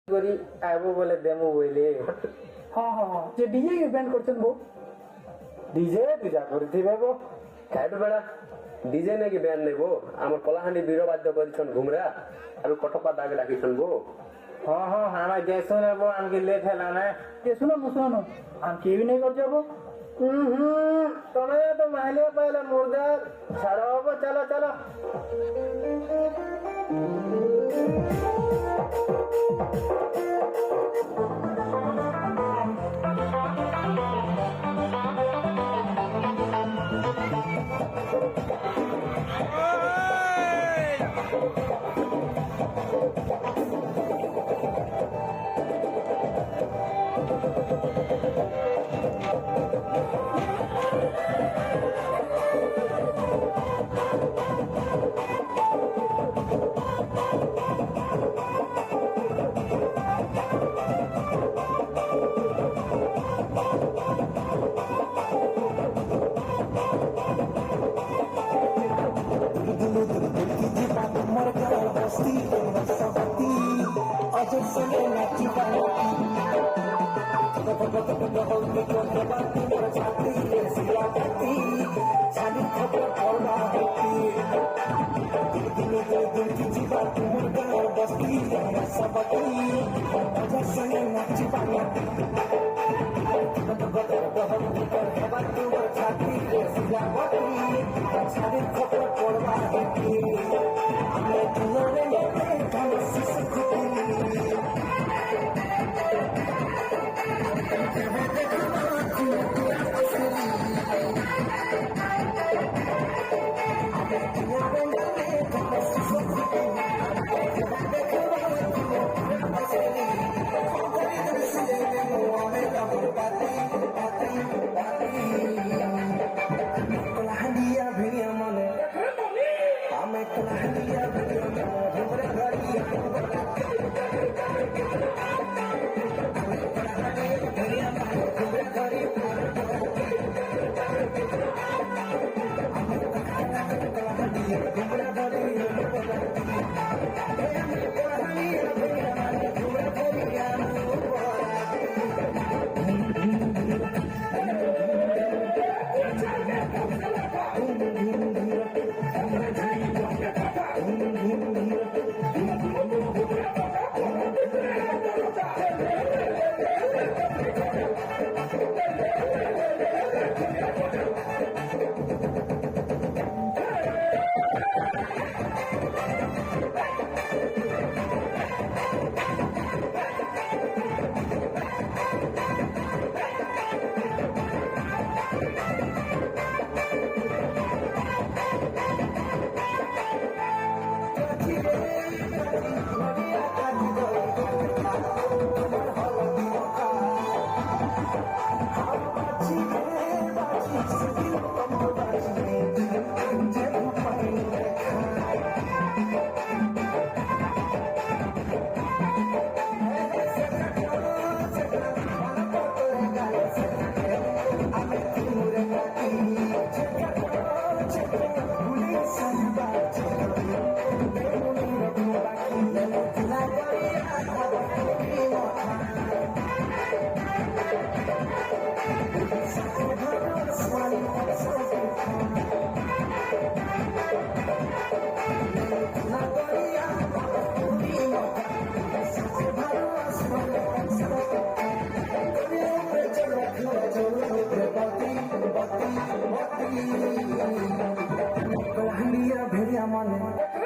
କରି ଆଇବ ବୋଲେ ଦେମୁ ବୋଇଲେ। ହଁ ହଁ ହଁ ଯେ ଡିଜେ ବ୍ୟାଣ୍ଡ କରୁଛନ୍ ବୋ ଡିଜେ ପୂଜା କରିଥିବେ ବୋ ଖାଇବେ ବେଳା ଡିଜେ ନେଇକି ବ୍ୟାଣ୍ଡ ନେବ ଆମର କଳାହାଣ୍ଡି ବୀରବାଦ୍ୟ କରିଛନ୍ ଘୁମରା ଆଉ କଟପା ଦାଗ ଲାଗିଛନ୍ ବୋ। ହଁ ହଁ ଆମେ ଯାଇସୁଁ ନେବ ଆମକେ ଲେଟ୍ ହେଲା ନା। ଏ ଶୁଣନୁ ଆମକେ ବି ନେଇ କରି ଯାବ। ତମେ ତ ମାହିଲିଆ ପାଇଲେ ମୁର୍ଦା ଛାଡ଼ ହବ ଚାଲ ଚାଲ। कलाहंडिया भेड़िया माने